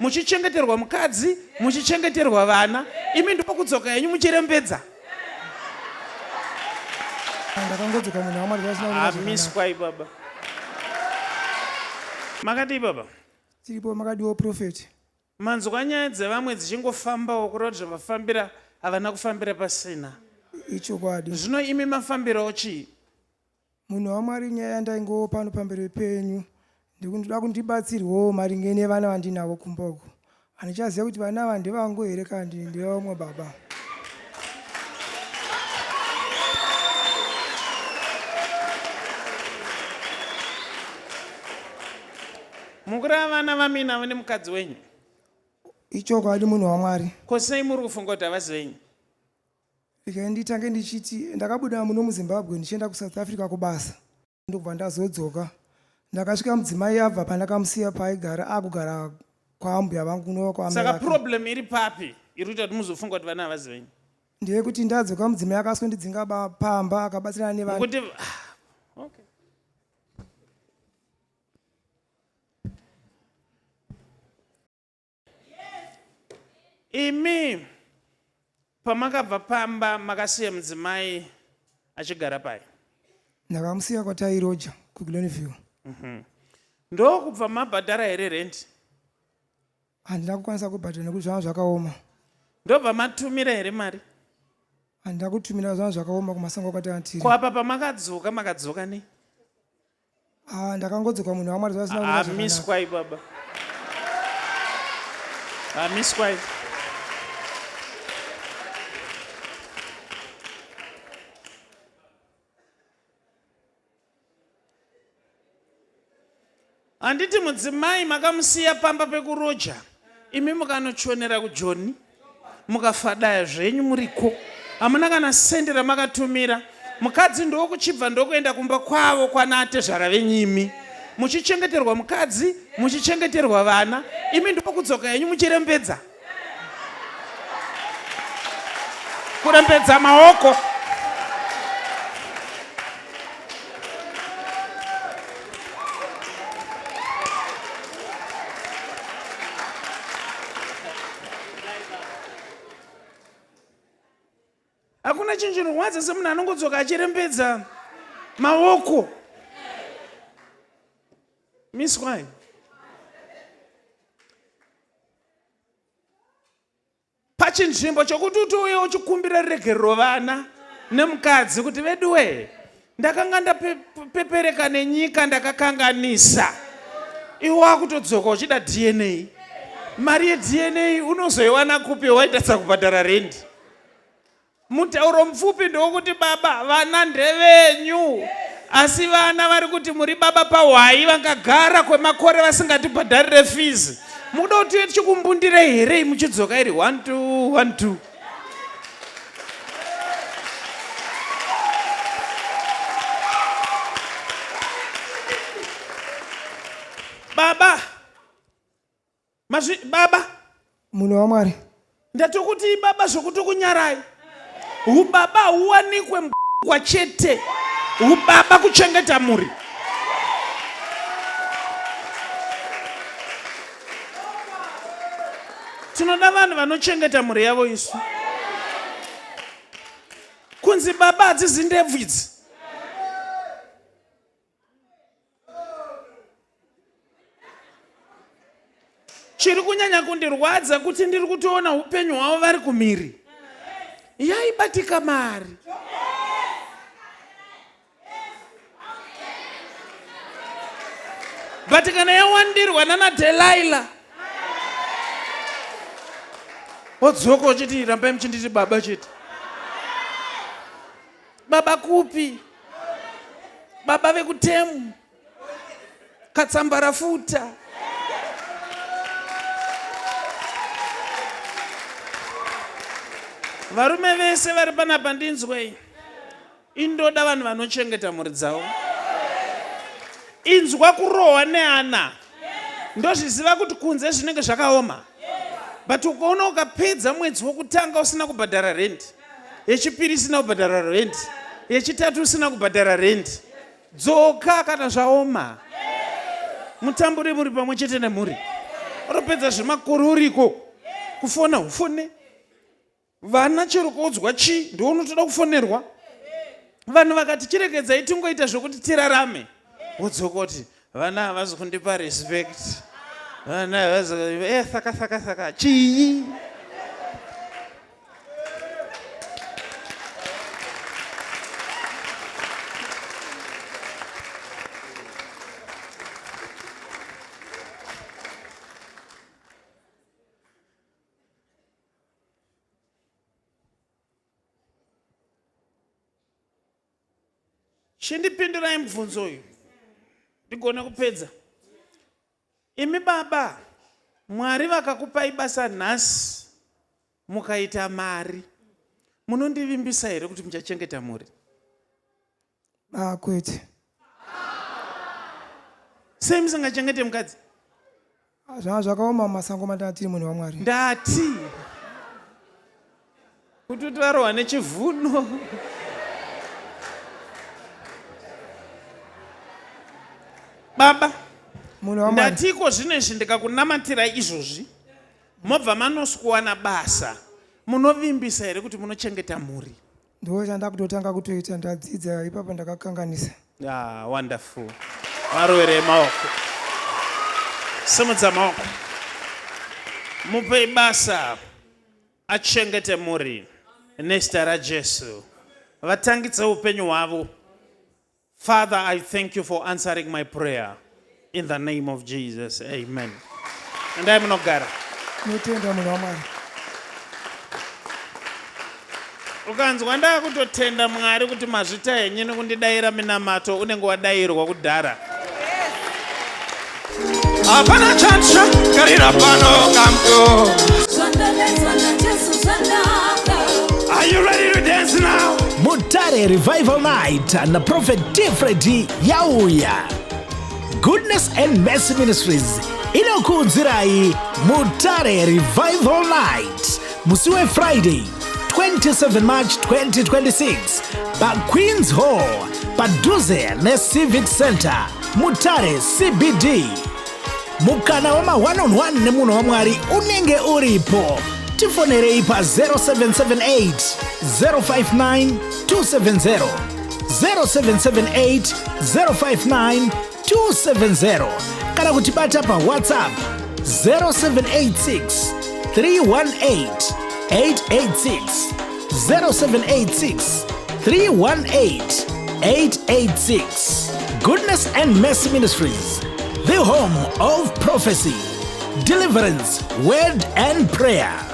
muchichengeterwa mukadzi, muchichengeterwa vana, imi ndipo kudzoka yenyu muchirembedza. Ndakangodzoka munhu waMwari zvasina Miswai baba. Makati baba. tiripo makadiwo profeti. Manzwa nyaya dzevamwe dzichingofambawo kuroti zvavafambira havana kufambira pasina. Ichokwadi. Zvino imi mafambirawo chii? Munhu waMwari nyaya yandaingowo pano pamberi penyu ndikuda kuti ndibatsirwewo maringe nevana vandinavo kumba uko. Handichaziva kuti vana ava ndevangu here kana ndevamwe baba. Mukurava vana vaminavo nemukadzi wenyu? Ichokwadi munhu waMwari. Ko sei muri kufunga kuti havasi venyu? Nditange ndichiti ndakabuda muno muZimbabwe ndichienda kuSouth Africa kubasa. Ndokubva ndazodzoka. Ndakasvika mudzimai abva pandakamusiya paaigara akugara kwaambuya vangu kuno kwaAmerika. Saka problem iri papi iri kuita kuti muzofunga kuti vana havasi venyu? Ndeyekuti ndadzoka mudzimai akasondidzinga pamba akabatsirana nevanhu. Kuti okay. Imi pamakabva pamba makasiya mudzimai achigara pai? Ndakamusiya kwaTairoja kuGlenville. Ndokubva mabhadhara here rent? Handina kukwanisa kubhadhara nekuti zvanga zvakaoma. Ndobva matumira here mari? Handina kutumira zvanga zvakaoma kumasango kwatiri. Kwapa pamakadzoka makadzoka nei? Ndakangodzoka munhu waMwari zvasina kunaka. Miswai baba. Miswai. Handiti mudzimai makamusiya pamba pekuroja, imi mukanochionera kuJoni, mukafadaya zvenyu muriko, hamuna kana sendi ramakatumira. Mukadzi ndokuchibva ndokuenda kumba kwavo kwanatezvara venyimi, muchichengeterwa mukadzi, muchichengeterwa vana, imi ndokudzoka yenyu muchirembedza. Kurembedza maoko. Hakuna chinhu chinorwadza semunhu anongodzoka achirembedza maoko. Miswai. Pachinzvimbo chokuti utouya uchikumbira ruregerero vana nemukadzi kuti veduwe, ndakanga ndapepereka nenyika ndakakanganisa. Iwe wakutodzoka uchida DNA. Mari yeDNA unozoiwana kupi waitatsa kubhadhara rendi? Mutauro mupfupi ndokuti baba vana ndevenyu, asi vana vari kuti muri baba pahwai vangagara kwemakore vasingatibhadharire fees. Muda kuti tichikumbundire here muchidzoka iri 1 2 1 2. Baba baba munhu waMwari. Ndatokuti baba zvokuti kunyarai. Ubaba huwanikwe kwa chete. Ubaba kuchengeta muri. Tinoda vanhu vanochengeta muri yavo isu. Kunzi baba hadzisi ndebvu idzi. Chiri kunyanya kundirwadza kuti ndiri kutoona upenyu hwavo vari kumhiri. Yaibatika mari. But kana yawandirwa nana Delilah, wodzoka uchiti rambai muchinditi baba chete. Baba kupi? Baba vekutemu, Katsambarafuta. Varume vese vari panapa ndinzwei. Indoda vanhu vanochengeta mhuri dzavo. Inzwa kurohwa neana. Ndozviziva kuti kunze zvinenge zvakaoma. But ukaona ukapedza mwedzi wokutanga usina kubhadhara rent, yechipiri usina kubhadhara rent, yechitatu usina kubhadhara rent, dzoka kana zvaoma. Mutambure muri pamwe chete nemhuri. Uropedza zvemakore uriko kufona hufone. Vana chero kuudzwa chi ndiwo unotoda kufonerwa. Vanhu vakati chiregedzai tingoita zvokuti tirarame. Wodzokoti vana havazi kundipa respect. Vana havazi saka chii. Chindipindurai mubvunzo uyu ndigone kupedza. Imi baba, Mwari vakakupai basa nhasi mukaita mari, munondivimbisa here kuti muchachengeta mhuri? Kwete. Sei musingachengete mukadzi? Zvanga zvakaoma mumasango matiri munhu waMwari. Ndati kuti utarohwa nechivuno. Baba, ndatiko zvinezvi ndikakunamatira izvozvi, mobva manoskuwana basa, munovimbisa here kuti munochengeta mhuri? Ndo chanda kutotanga kutoita, ndadzidza ipapo ndakakanganisa. Wonderful. Varowere maoko. Simudza maoko. Mupei basa achengete mhuri nezita raJesu. Vatangidze upenyu hwavo. Father, I thank you for answering my prayer. In the name of Jesus. Amen. And I'm not gara. Notenda munhu waMwari. Ukanzwa ndakutotenda Mwari kuti mazvita henyu nekundidayira minamato unenge wadayirwa kudhara. Hapana chacha karira pano kamto. Are you ready to dance now? Mutare Revival Night and Prophet Tifredi Yauya. Goodness and Mercy Ministries inokudzirai Mutare Revival Night Musiwe Friday 27 March 2026 pa Queen's Hall padhuze neCivic Center Mutare CBD. Mukana wama one-on-one nemunhu waMwari unenge uripo. Tifonerei pa 0778 059 270 0778 059 270 kana kutibata pa WhatsApp 0786 318 886 0786 318 886. Goodness and Mercy Ministries, the home of prophecy, deliverance, word and prayer.